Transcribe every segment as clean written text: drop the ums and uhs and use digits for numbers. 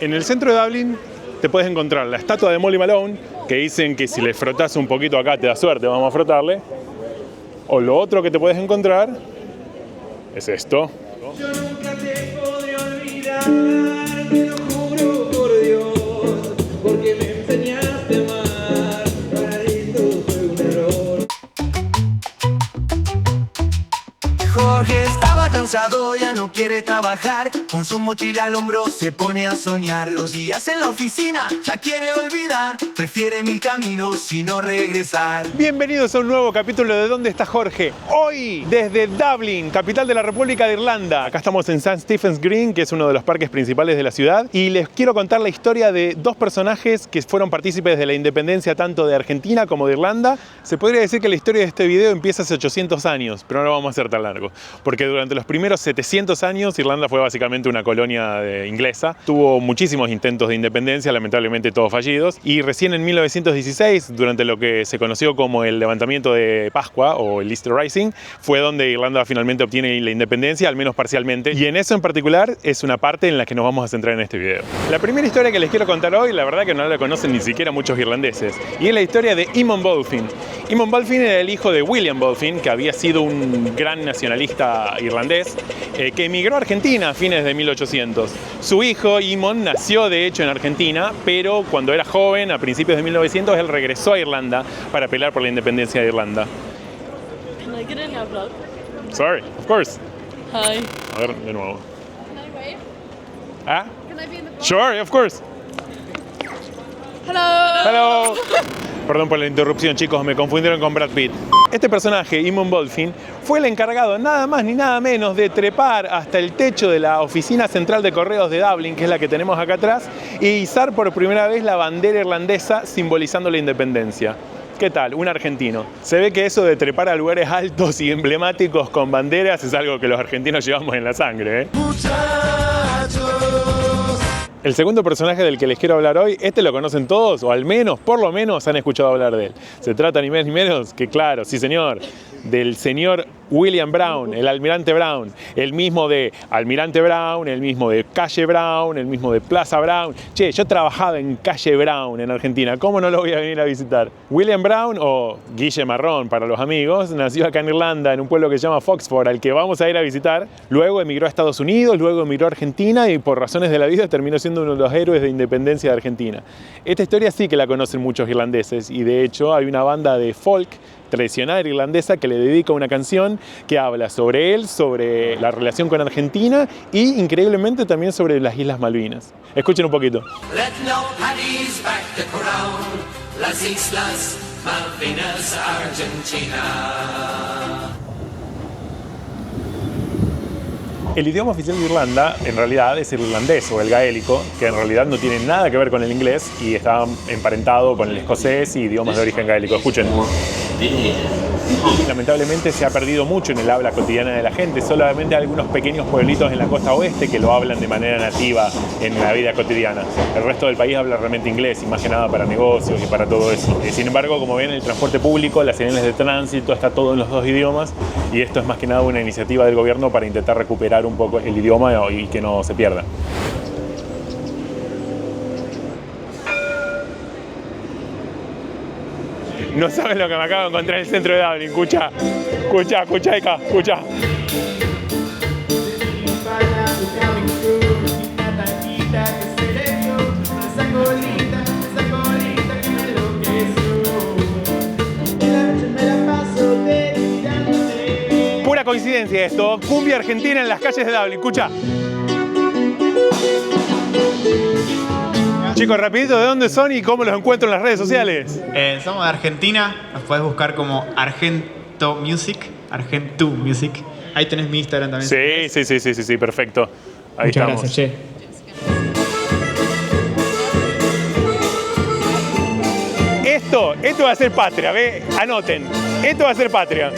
En el centro de Dublín te puedes encontrar la estatua de Molly Malone, que dicen que si le frotas un poquito acá te da suerte, vamos a frotarle. O lo otro que te puedes encontrar es esto. Yo nunca te podré olvidar, te lo juro por Dios, porque me enseñaste a amar, para esto fue un error. Jorge estaba cansado, ya no quiere trabajar. Con su mochila al hombro se pone a soñar. Los días en la oficina ya quiere olvidar. Prefiere mil caminos y no regresar. Bienvenidos a un nuevo capítulo de ¿Dónde está Jorge? Hoy desde Dublín, capital de la República de Irlanda. Acá estamos en St. Stephen's Green, que es uno de los parques principales de la ciudad. Y les quiero contar la historia de dos personajes que fueron partícipes de la independencia tanto de Argentina como de Irlanda. Se podría decir que la historia de este video empieza hace 800 años, pero no lo vamos a hacer tan largo. Porque durante los primeros 700 años Irlanda fue básicamente una colonia inglesa. Tuvo muchísimos intentos de independencia, lamentablemente todos fallidos. Y recién en 1916, durante lo que se conoció como el levantamiento de Pascua o el Easter Rising, fue donde Irlanda finalmente obtiene la independencia, al menos parcialmente. Y en eso en particular es una parte en la que nos vamos a centrar en este video. La primera historia que les quiero contar hoy, la verdad que no la conocen ni siquiera muchos irlandeses. Y es la historia de Eamon Bolfin. Eamon Bolfin era el hijo de William Bolfin, que había sido un gran nacionalista irlandés, que emigró a Argentina a fines de 1800. Su hijo, Eamon, nació de hecho en Argentina, pero cuando era joven, a principios de 1900, él regresó a Irlanda para pelear por la independencia de Irlanda. Can I get in your vlog? Sorry, of course. Hi. A ver, de nuevo. Can I wave? ¿Ah? Can I be in the vlog? Sure, of course. Hello. Hello. Perdón por la interrupción, chicos, me confundieron con Brad Pitt. Este personaje, Eamon Bolfin, fue el encargado nada más ni nada menos de trepar hasta el techo de la oficina central de correos de Dublín, que es la que tenemos acá atrás, y izar por primera vez la bandera irlandesa simbolizando la independencia. ¿Qué tal? Un argentino. Se ve que eso de trepar a lugares altos y emblemáticos con banderas es algo que los argentinos llevamos en la sangre, ¿eh? El segundo personaje del que les quiero hablar hoy, este lo conocen todos, o al menos, por lo menos, han escuchado hablar de él. Se trata ni más ni menos que, claro, sí señor, del señor William Brown, el Almirante Brown, el mismo de Almirante Brown, el mismo de Calle Brown, el mismo de Plaza Brown. Che, yo trabajaba en Calle Brown en Argentina, ¿cómo no lo voy a venir a visitar? William Brown, o Guille Marrón para los amigos, nació acá en Irlanda, en un pueblo que se llama Foxford, al que vamos a ir a visitar. Luego emigró a Estados Unidos, luego emigró a Argentina y por razones de la vida terminó siendo uno de los héroes de independencia de Argentina. Esta historia sí que la conocen muchos irlandeses y de hecho hay una banda de folk tradicional irlandesa que le dedica una canción que habla sobre él, sobre la relación con Argentina y increíblemente también sobre las Islas Malvinas. Escuchen un poquito. Let no paddies back the crown, las Islas Malvinas, Argentina. El idioma oficial de Irlanda en realidad es el irlandés o el gaélico, que en realidad no tiene nada que ver con el inglés y está emparentado con el escocés y idiomas de origen gaélico. Escuchen. Lamentablemente se ha perdido mucho en el habla cotidiana de la gente, solamente algunos pequeños pueblitos en la costa oeste que lo hablan de manera nativa en la vida cotidiana. El resto del país habla realmente inglés y más que nada para negocios y para todo eso. Sin embargo, como ven, el transporte público, las señales de tránsito, está todo en los dos idiomas y esto es más que nada una iniciativa del gobierno para intentar recuperar un poco el idioma y que no se pierda. No saben lo que me acabo de encontrar en el centro de Dublín. Escucha, Ica, escucha. Pura coincidencia esto. Cumbia argentina en las calles de Dublín. Escucha. Chicos, rapidito, ¿de dónde son y cómo los encuentro en las redes sociales? Somos de Argentina, nos podés buscar como Argento Music. Ahí tenés mi Instagram también. Sí, perfecto. Ahí Muchas estamos. gracias, che. Esto va a ser patria, ¿ve? Anoten, esto va a ser patria.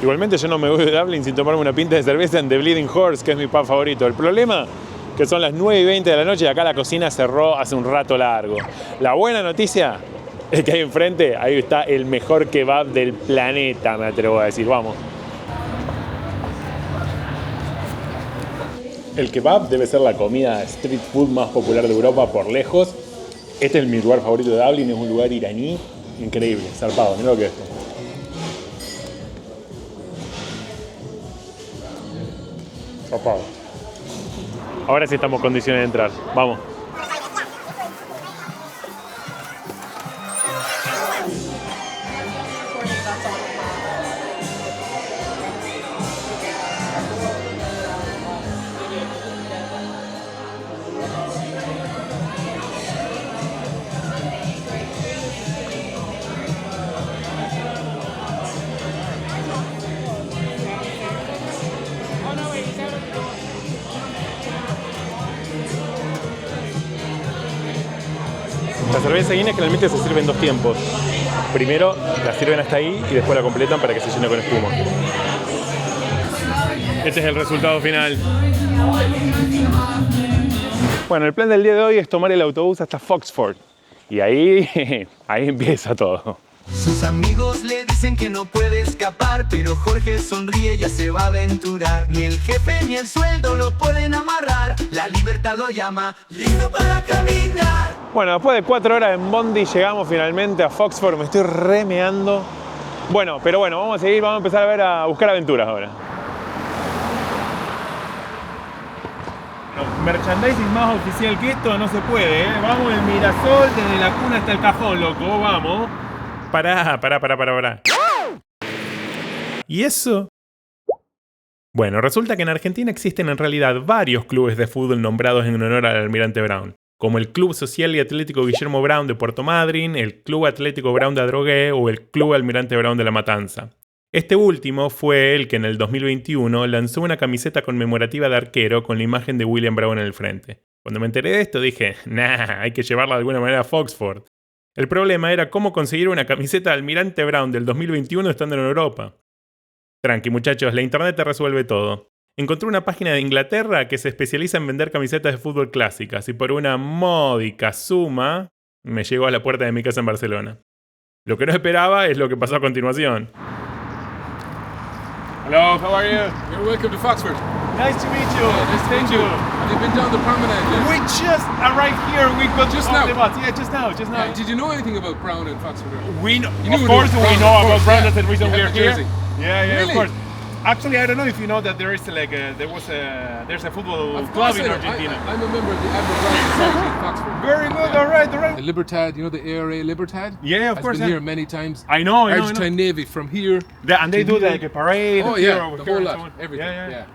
Igualmente yo no me voy de Dublín sin tomarme una pinta de cerveza en The Bleeding Horse, que es mi pub favorito. El problema que son las 9:20 de la noche y acá la cocina cerró hace un rato largo. La buena noticia es que ahí enfrente, ahí está el mejor kebab del planeta, me atrevo a decir. Vamos. El kebab debe ser la comida street food más popular de Europa por lejos. Este es mi lugar favorito de Dublín, es un lugar iraní increíble, zarpado, mirá lo que es esto. Zarpado. Ahora sí estamos en condiciones de entrar, vamos. La cerveza Guinness generalmente se sirve en dos tiempos. Primero la sirven hasta ahí y después la completan para que se llene con espuma. Este es el resultado final. Bueno, el plan del día de hoy es tomar el autobús hasta Foxford. Y ahí empieza todo. Sus amigos le dicen que no puede escapar, pero Jorge sonríe, ya se va a aventurar. Ni el jefe ni el sueldo lo pueden amarrar. La libertad lo llama, listo para caminar. Bueno, después de 4 horas en Bondi llegamos finalmente a Foxford. Me estoy remeando. Bueno, vamos a seguir, vamos a empezar a buscar aventuras ahora. No, merchandising más oficial que esto no se puede, ¿eh? Vamos el Mirasol desde la cuna hasta el cajón, loco, vamos. Pará. ¿Y eso? Bueno, resulta que en Argentina existen en realidad varios clubes de fútbol nombrados en honor al Almirante Brown, como el Club Social y Atlético Guillermo Brown de Puerto Madryn, el Club Atlético Brown de Adrogué o el Club Almirante Brown de La Matanza. Este último fue el que en el 2021 lanzó una camiseta conmemorativa de arquero con la imagen de William Brown en el frente. Cuando me enteré de esto dije, hay que llevarla de alguna manera a Foxford. El problema era cómo conseguir una camiseta de Almirante Brown del 2021 estando en Europa. Tranqui muchachos, la internet te resuelve todo. Encontré una página de Inglaterra que se especializa en vender camisetas de fútbol clásicas y por una módica suma me llegó a la puerta de mi casa en Barcelona. Lo que no esperaba es lo que pasó a continuación. Hello, how are you? You're welcome to Foxford. Nice to meet you. Nice to meet you. Have you been down the promenade yet? We just arrived here. We got Just off now? the bus. Yeah, just now. Did you know anything about Brown and Foxford? We know, You knew of it course was we Brown, know of about course, Brown. yeah. That's the reason You we're have the here. jersey. Yeah, Really? of course. Actually, I don't know if you know that there's a football Of club course in I know. Argentina. I'm a member of the Admiral Brown Society in Foxford. Very good. All right. The Libertad, you know the ARA Libertad? Yeah, of Has course. been here many times. I know. Argentine Navy from here. And they do like a parade. Oh here yeah, over the here whole and so lot, on. everything. Yeah.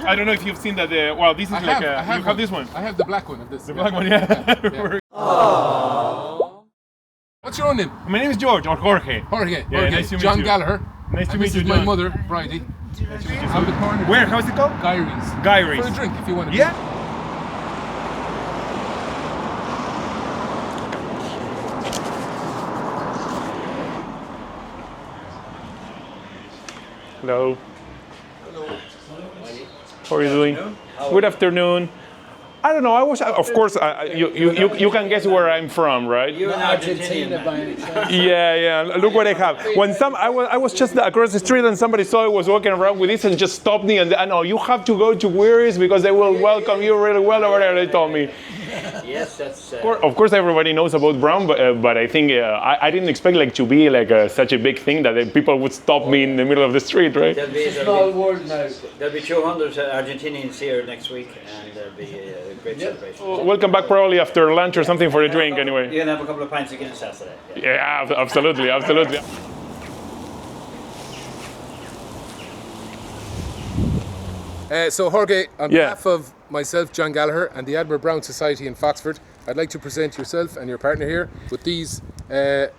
I don't know if you've seen that. This is I like have you have this one. I have the black one of this. The black one, yeah. What's your own name? My name is George or Jorge. Jorge. Yeah, Jorge. nice to meet John you. Gallagher. Nice to And meet this you, is my John. mother, Bridie. On the corner. Where? How's it called? Gyrie's. Gyrie's. For a drink if you want to. Yeah. Hello. How are you doing? Good afternoon. I don't know. Of course, you can guess where I'm from, right? You're an Argentina by any chance? Yeah. Look what I have. I was just across the street and somebody saw I was walking around with this and just stopped me and I know you have to go to Weary's because they will welcome you really well over there. They told me. Yes, that's. Of course, everybody knows about Brown, but I think I didn't expect to be such a big thing that people would stop me in the middle of the street, right? Small world now. There'll be 200 Argentinians here next week, and there'll be a great celebration. Welcome back probably after lunch or something for a drink anyway. You're gonna have a couple of pints again Saturday. Yeah, absolutely. So Jorge, on Yeah. behalf of myself, John Gallagher, and the Admiral Brown Society in Foxford, I'd like to present yourself and your partner here with these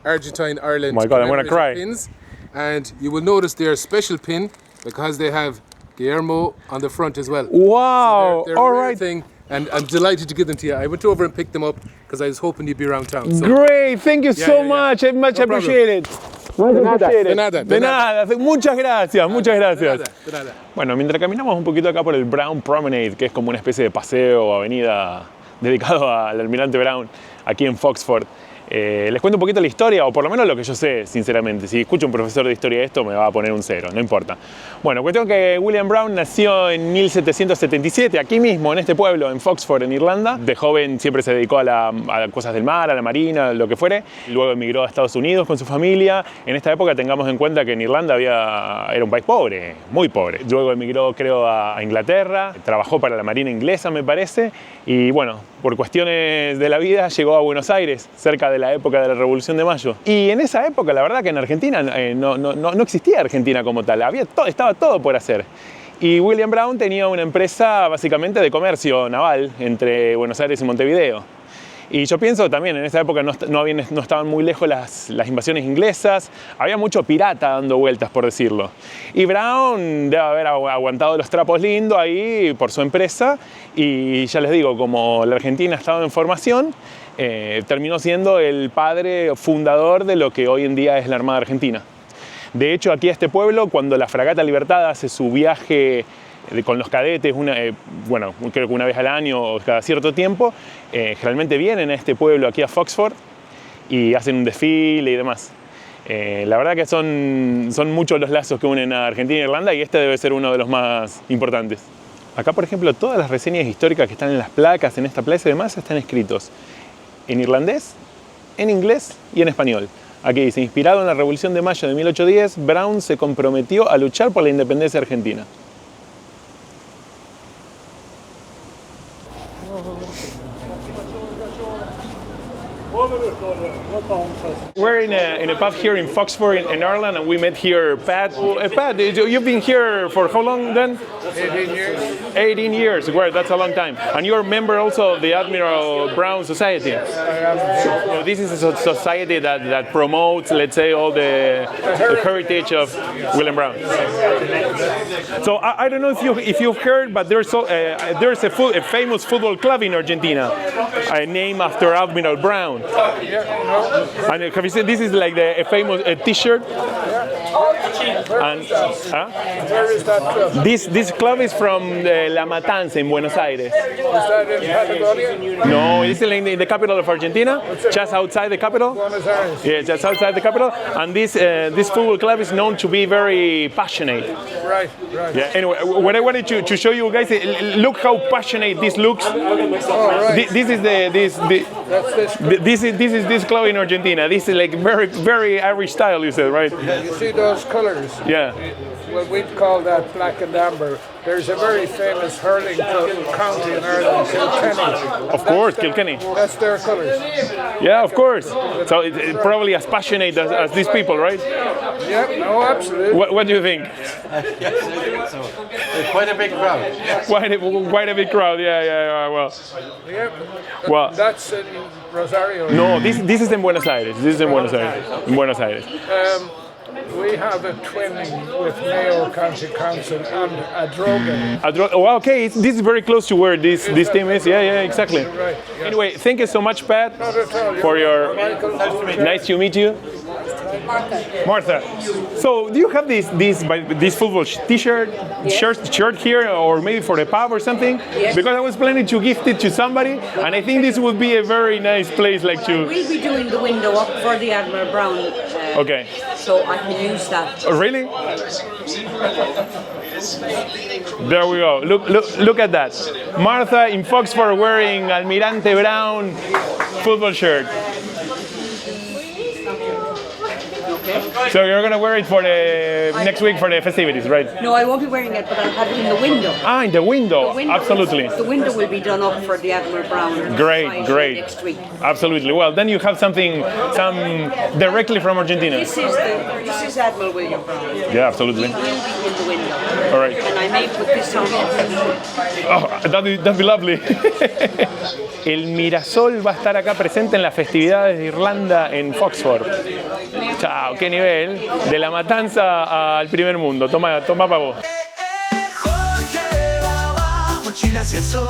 Argentine Ireland My God, I'm gonna commemorative cry. pins. And you will notice they're a special pin because they have Guillermo on the front as well. Wow. They're All a rare right. thing, and I'm delighted to give them to you. I went over and picked them up because I was hoping you'd be around town. So. Great. Thank you so yeah. much. Much No problem. appreciated. De nada. De nada. Muchas gracias. Muchas gracias. De nada. Bueno, mientras caminamos un poquito acá por el Brown Promenade, que es como una especie de paseo o avenida dedicado al Almirante Brown, aquí en Foxford. Les cuento un poquito la historia, o por lo menos lo que yo sé, sinceramente. Si escucho a un profesor de historia de esto, me va a poner un 0, no importa. Bueno, cuestión que William Brown nació en 1777, aquí mismo, en este pueblo, en Foxford, en Irlanda. De joven siempre se dedicó a cosas del mar, a la marina, lo que fuere. Luego emigró a Estados Unidos con su familia. En esta época tengamos en cuenta que en Irlanda era un país pobre, muy pobre. Luego emigró, creo, a Inglaterra. Trabajó para la marina inglesa, me parece. Y bueno, por cuestiones de la vida llegó a Buenos Aires, cerca de la época de la Revolución de Mayo. Y en esa época, la verdad que en Argentina no existía Argentina como tal, estaba todo por hacer. Y William Brown tenía una empresa básicamente de comercio naval entre Buenos Aires y Montevideo. Y yo pienso también, en esa época no estaban muy lejos las invasiones inglesas, había mucho pirata dando vueltas, por decirlo. Y Brown debe haber aguantado los trapos lindos ahí por su empresa, y ya les digo, como la Argentina estaba en formación, terminó siendo el padre fundador de lo que hoy en día es la Armada Argentina. De hecho, aquí a este pueblo, cuando la fragata Libertad hace su viaje con los cadetes, creo que una vez al año o cada cierto tiempo, generalmente vienen a este pueblo, aquí a Foxford, y hacen un desfile y demás. La verdad que son muchos los lazos que unen a Argentina e Irlanda, y este debe ser uno de los más importantes. Acá, por ejemplo, todas las reseñas históricas que están en las placas, en esta plaza y demás, están escritos en irlandés, en inglés y en español. Aquí dice: inspirado en la Revolución de Mayo de 1810, Brown se comprometió a luchar por la independencia argentina. We're in a pub here in Foxford in Ireland, and we met here Pat. Pat, you've been here for how long then? 18 years. 18 years, well, that's a long time. And you're a member also of the Admiral Brown Society. So this is a society that promotes, let's say, all the heritage of William Brown. So I don't know if you've heard, but there's a famous football club in Argentina, named after Admiral Brown. And have you seen, this is like a famous T-shirt? And Where is that club? this club is from La Matanza in Buenos Aires. Is that in Patagonia? No, it's in the capital of Argentina, just outside the capital. Buenos Aires. Yeah, just outside the capital. And this football club is known to be very passionate. Right. Yeah. Anyway, what I wanted to show you guys, look how passionate this looks. Right. This is this club in Argentina. This is like very, very Irish style, you said, right? You see those colours? Yeah. Well, we'd call that black and amber. There's a very famous hurling county in Ireland, Kilkenny. Of course, Kilkenny. That's their colours. Yeah, of course. So it's probably as passionate as these people, right? Yeah, no, absolutely. What do you think? Quite a big crowd. Quite a big crowd. Yeah. Well. Yeah, Well. that's in Rosario. No, this is in Buenos Aires. This is in Buenos Aires. In Buenos Aires. We have a twin with Mayo County Council and Adrogan. Well, okay, this is very close to where this team is. Yeah, exactly. Right, yeah. Anyway, thank you so much, Pat, Not at all. for your. Michael. Nice to meet you. Martha. So, do you have this football T-shirt, shirt here, or maybe for the pub or something? Yes. Because I was planning to gift it to somebody, and I think this would be a very nice place, like to. We'll be doing the window up for the Admiral Brown. Okay. So I can use that. Oh, really? There we go. Look at that. Martha in Foxford wearing Almirante Brown football shirt. Okay. So you're gonna wear it for the next week for the festivities, right? No, I won't be wearing it, but I'll have it in the window. Ah, in the window. The window Absolutely. The window will be done up for the Admiral Brown. Great. Next week. Absolutely. Well, then you have some directly from Argentina. This is Admiral William Brown. Yeah, absolutely. He will be in the window. All right. And I may put this on. Oh, that'd be lovely. El Mirasol va a estar acá presente en las festividades de Irlanda en Foxford. Chao, qué nivel. De la matanza al primer mundo. Toma para vos. Jorge Baba, mochila hacia el sol.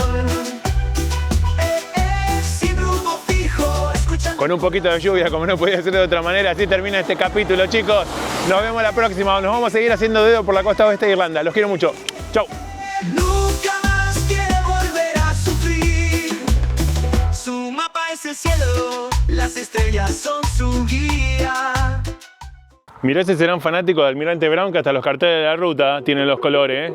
Sin rumbo fijo, escuchando. Con un poquito de lluvia, como no podía ser de otra manera. Así termina este capítulo, chicos. Nos vemos la próxima. Nos vamos a seguir haciendo dedo por la costa oeste de Irlanda. Los quiero mucho. Chau. Nunca más quiere volver a sufrir. Su mapa es el el cielo, las estrellas son su guía. Mirá si serán fanáticos de Almirante Brown, que hasta los carteles de la ruta tienen los colores, ¿eh?